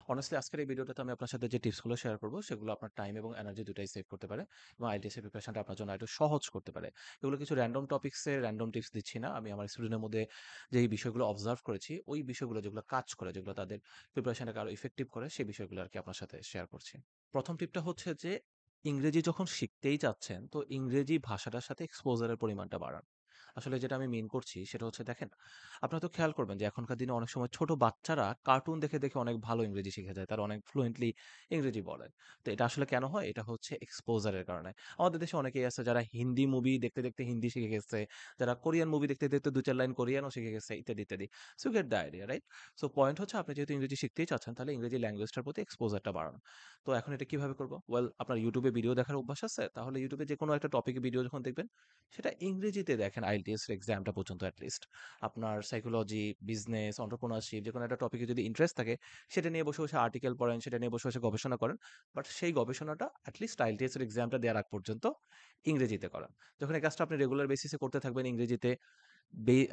Honestly আজকের এই ভিডিওটাতে আমি আপনার সাথে যে টিপসগুলো শেয়ার করব সেগুলো আপনার টাইম এবং এনার্জি দুটাই সেভ করতে পারে এবং আইএলটিএস এর প্রিপারেশনটা আপনার জন্য একটু সহজ করতে পারে। এগুলো কিছু র্যান্ডম টপিকসে র্যান্ডম টিপস দিচ্ছি না। আমি আমার স্টুডেন্টের মধ্যে যেই বিষয়গুলো অবজার্ভ করেছি, ওই বিষয়গুলো যেগুলো কাজ করে, যেগুলো তাদের প্রিপারেশনটাকে আরো ইফেক্টিভ করে, সেই বিষয়গুলো আরকি আপনার সাথে শেয়ার করছি। ১ম টিপটা হচ্ছে যে ইংরেজি যখন শিখতেই চাচ্ছেন, তো ইংরেজি ভাষাটার সাথে এক্সপোজার এর পরিমাণটা বাড়ান। আসলে যেটা আমি মিন করছি সেটা হচ্ছে দেখেন, আপনারা তো খেয়াল করবেন যে এখনকার দিনে অনেক সময় ছোট বাচ্চারা কার্টুন দেখে অনেক ভালো ইংরেজি শিখে যায়। তারা অনেক ফ্লুয়েন্টলি ইংরেজি বলে। তো এটা আসলে কেন হয়? এটা হচ্ছে এক্সপোজার এর কারণে। আমাদের দেশে অনেকেই আছে যারা হিন্দি মুভি দেখতে হিন্দি শিখে গেছে। যারা কোরিয়ান মুভি দেখতে ২-৪ লাইন কোরিয়ানও শিখে গেছে ইত্যাদি। So you get the idea, right? So point হচ্ছে আপনি যেহেতু ইংরেজি শিখতেই চাচ্ছেন তাহলে ইংরেজি ল্যাঙ্গুয়েজটার প্রতি এক্সপোজারটা বাড়ান। তো এখন এটা কিভাবে করব? ওয়েল আপনার YouTube এ ভিডিও দেখার অভ্যাস আছে? তাহলে YouTube এ যেকোনো একটা টপিকে ভিডিও যখন দেখবেন সেটা ইংরেজিতে দেখেন IELTS এর এক্সামটা পর্যন্ত এট লিস্ট। আপনার সাইকোলজি, বিজনেস, এন্টারপ্রেনিউরশিপ যেকোনো একটা টপিকে যদি ইন্টারেস্ট থাকে, সেটা নিয়ে বসে আর্টিকেল পড়েন, সেটা নিয়ে বসে গবেষণা করেন। বাট সেই গবেষণাটা এট লিস্ট IELTS এর এক্সামটা দেওয়ার আগ পর্যন্ত ইংরেজিতে করেন। যখন এই কাজটা আপনি রেগুলার বেসিসে করতে থাকবেন ইংরেজিতে,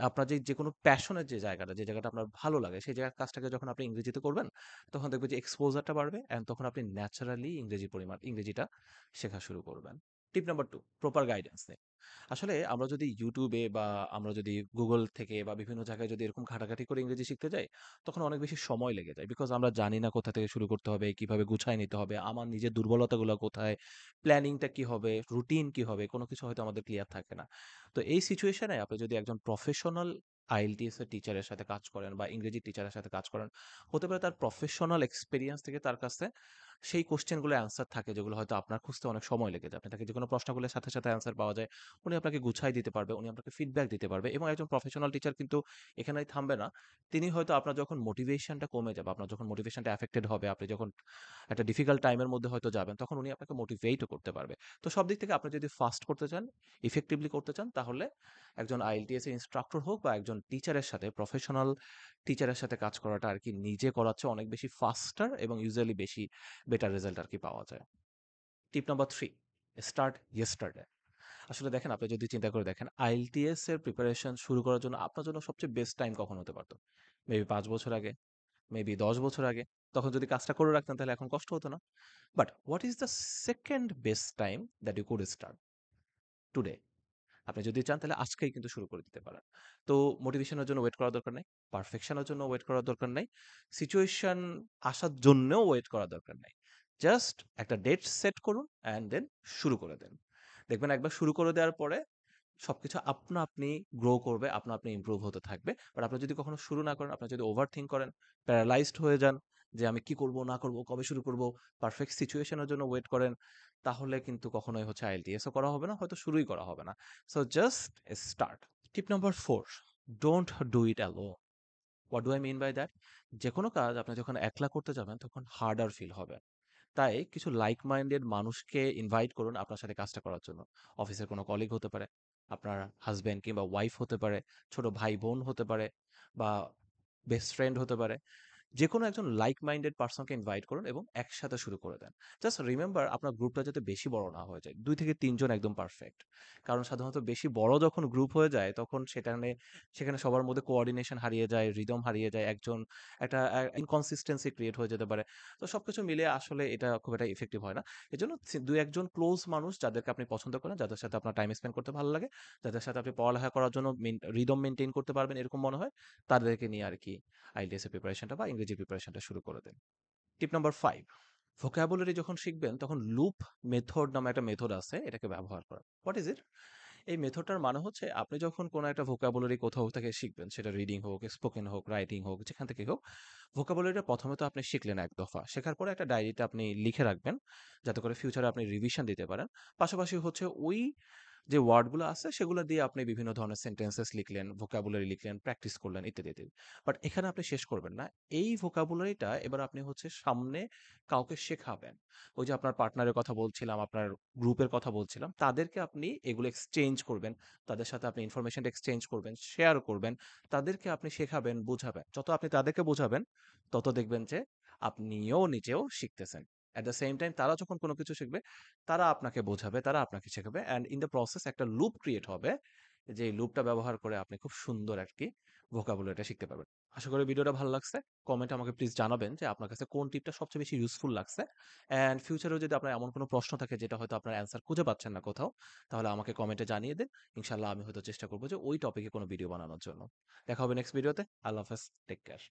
আপনার যেকোনো প্যাশনের যে জায়গাটা, যে জায়গাটা আপনার ভালো লাগে, সেই জায়গার কাজটাকে যখন আপনি ইংরেজিতে করবেন, তখন দেখবেন যে এক্সপোজারটা বাড়বে অ্যান্ড তখন আপনি ন্যাচারালি ইংরেজিটা শেখা শুরু করবেন। টিপ নাম্বার 2, প্রপার গাইডেন্স নিন। আসলে আমরা যদি ইউটিউবে বা আমরা যদি গুগল থেকে বা বিভিন্ন জায়গায় যদি এরকম ঘাটাঘাটি করে ইংরেজি শিখতে যাই, তখন অনেক বেশি সময় লেগে যায়। বিকজ আমরা জানি না কোথা থেকে শুরু করতে হবে, কিভাবে গুছায় নিতে হবে, আমার নিজের দুর্বলতাগুলো কোথায়, প্ল্যানিংটা কি হবে, রুটিন কি হবে, কোনো কিছু হয়তো আমাদের ক্লিয়ার থাকে না। তো এই সিচুয়েশনে আপনি যদি একজন প্রফেশনাল আইএলটিএস এর টিচারের সাথে কাজ করেন বা ইংরেজি টিচারের সাথে কাজ করেন, হতে পারে তার প্রফেশনাল এক্সপেরিয়েন্স থেকে তার কাছে সেই কোশ্চেনগুলো অ্যান্সার থাকে যেগুলো হয়তো আপনার খুঁজতে অনেক সময় লেগে যাবে। আপনি তাকে যেকোনো প্রশ্ন করলে সাথে অ্যান্সার পাওয়া যায়। উনি আপনাকে গুছাই দিতে পারবে, উনি আপনাকে ফিডব্যাক দিতে পারবে এবং একজন প্রফেশনাল টিচার কিন্তু এখানেই থামবে না। তিনি হয়তো আপনার যখন মোটিভেশনটা কমে যাবে, আপনার যখন মোটিভেশনটা এফেক্টেড হবে, আপনি যখন একটা ডিফিকাল্ট টাইমের মধ্যে হয়তো যাবেন, তখন উনি আপনাকে মোটিভেটও করতে পারবে। তো সব দিক থেকে আপনি যদি ফাস্ট করতে চান, ইফেক্টিভলি করতে চান, তাহলে একজন আইএলটিএস এর ইন্সট্রাক্টর হোক বা একজন টিচারের সাথে, প্রফেশনাল টিচারের সাথে কাজ করাটা আরকি নিজে করার চেয়ে অনেক বেশি ফাস্টার এবং ইউজুয়ালি বেশি বেটার রেজাল্ট আরকি পাওয়া যায়। টিপ নাম্বার 3, স্টার্ট ইয়েস্টারডে। আসলে দেখেন, আপনি যদি চিন্তা করে দেখেন, আইএলটিএস এর প্রিপারেশন শুরু করার জন্য আপনার জন্য সবচেয়ে বেস্ট টাইম কখন হতে পারত? মেবি ৫ বছর আগে, মেবি ১০ বছর আগে। তখন যদি কাজটা করে রাখতেন তাহলে এখন কষ্ট হতো না। But what is the second best time that you could start? Today. আপনি যদি চান তাহলে আজকেই কিন্তু শুরু করে দিতে পারেন। তো মোটিভেশনের জন্য ওয়েট করার দরকার নাই। পারফেকশন এর জন্য ওয়েট করার দরকার নাই। সিচুয়েশন আসার জন্যও ওয়েট করার দরকার নাই। জাস্ট একটা ডেট সেট করুন অ্যান্ড দেন শুরু করে দেন। দেখবেন একবার শুরু করে দেওয়ার পরে সবকিছু আপনা আপনি গ্রো করবে, আপনা আপনি ইমপ্রুভ হতে থাকবে। বাট আপনি যদি কখনো শুরু না করেন, আপনি যদি ওভারথিংক করেন, প্যারালাইজড হয়ে যান যে আমি কি করব না করব, কবে শুরু করব, পারফেক্ট সিচুয়েশন এর জন্য ওয়েট করেন, তাহলে কিন্তু কখনোই হচ্ছে আইএলটিএস ও করা হবে না, হয়তো শুরুই করা হবে না। So just start. Tip number 4, don't do it alone. What do I mean by that? যেকোনো কাজ আপনি যখন একলা করতে যাবেন তখন হার্ডার ফিল হবে। তাই কিছু লাইক মাইন্ডেড মানুষকে ইনভাইট করুন আপনার সাথে কাজটা করার জন্য। অফিসের কোনো কলিগ হতে পারে, আপনার হাসব্যান্ড কিংবা ওয়াইফ হতে পারে, ছোট ভাই-বোন হতে পারে বা বেস্ট ফ্রেন্ড হতে পারে। যেকোনো একজন লাইক মাইন্ডেড পারসনকে ইনভাইট করুন এবং একসাথে শুরু করে দেন। জাস্ট রিমেম্বার আপনার গ্রুপটা যাতে বেশি বড় না হয়ে যায়। ২ থেকে ৩ জন একদম পারফেক্ট। কারণ সাধারণত বেশি বড় যখন গ্রুপ হয়ে যায় তখন সেখানে সবার মধ্যে কোঅর্ডিনেশন হারিয়ে যায়, রিদম হারিয়ে যায়। একজন একটা ইনকনসিস্টেন্সি ক্রিয়েট হয়ে যেতে পারে। তো সবকিছু মিলিয়ে আসলে এটা খুব একটা ইফেক্টিভ হয় না। এজন্য ২-১ জন ক্লোজ মানুষ যাদেরকে আপনি পছন্দ করেন, যাদের সাথে আপনার টাইম স্পেন্ড করতে ভালো লাগে, যাদের সাথে আপনি পড়ালেখা করার জন্য রিদম মেইনটেইন করতে পারবেন এরকম মনে হয়, তাদেরকে নিয়ে আরকি আইএলটিএস এর প্রিপারেশনটা বা ইংরেজি প্রিপারেশনটা শুরু করে দেন। টিপ নাম্বার 5, ভোকাবুলারি যখন শিখবেন তখন লুপ মেথড নামে একটা মেথড আছে, এটাকে ব্যবহার করা। What is it? এই মেথডটার মানে হচ্ছে আপনি যখন কোনো একটা ভোকাবুলারি কোথাও থেকে শিখবেন, সেটা রিডিং হোক, স্পোকেন হোক, রাইটিং হোক, যেখান থেকেই হোক, ভোকাবুলারিটা প্রথমে তো আপনি শিখলেন এক দফা। শেখার পরে একটা ডায়েরিতে আপনি লিখে রাখবেন, যাতে করে ফিউচারে আপনি রিভিশন দিতে পারেন। পাশাপাশি হচ্ছে ওই যে ওয়ার্ডগুলো আছে সেগুলো দিয়ে আপনি বিভিন্ন ধরনের সেন্টেন্সেস লিখলেন, ভোকাবুলারি লিখলেন, প্র্যাকটিস করলেন ইত্যাদি। বাট এখানে আপনি শেষ করবেন না। এই ভোকাবুলারিটা এবার আপনি হচ্ছে সামনে কাউকে শেখাবেন। ওই যে আপনার পার্টনারের কথা বলছিলাম, আপনার গ্রুপের কথা বলছিলাম, তাদেরকে আপনি এগুলো এক্সচেঞ্জ করবেন। তাদের সাথে আপনি ইনফরমেশনটা এক্সচেঞ্জ করবেন, শেয়ার করবেন। তাদেরকে আপনি শেখাবেন, বুঝাবেন। যত আপনি তাদেরকে বোঝাবেন, তত দেখবেন যে আপনিও নিজেও শিখতেছেন। এট দ্য সেম টাইম তারা যখন কোনো কিছু শিখবে, তারা আপনাকে বোঝাবে, তারা আপনাকে শেখাবে অ্যান্ড ইন দ্য প্রসেস একটা লুপ ক্রিয়েট হবে। যে লুপটা ব্যবহার করে আপনি খুব সুন্দর আরকি ভোকাবুলারিটা শিখতে পারবেন। আশা করি ভিডিওটা ভালো লাগছে। কমেন্টে আমাকে প্লিজ জানাবেন যে আপনার কাছে কোন টিপটা সবচেয়ে বেশি ইউজফুল লাগছে। অ্যান্ড ফিউচারেও যদি আপনার এমন কোনো প্রশ্ন থাকে যেটা হয়তো আপনার অ্যান্সার খুঁজে পাচ্ছেন না কোথাও, তাহলে আমাকে কমেন্টে জানিয়ে দিন। ইনশাআল্লাহ আমি হয়তো চেষ্টা করব যে ওই টপিকে কোনো ভিডিও বানানোর জন্য। দেখা হবে নেক্সট ভিডিওতে। আল্লাহ হাফেজ। Take care.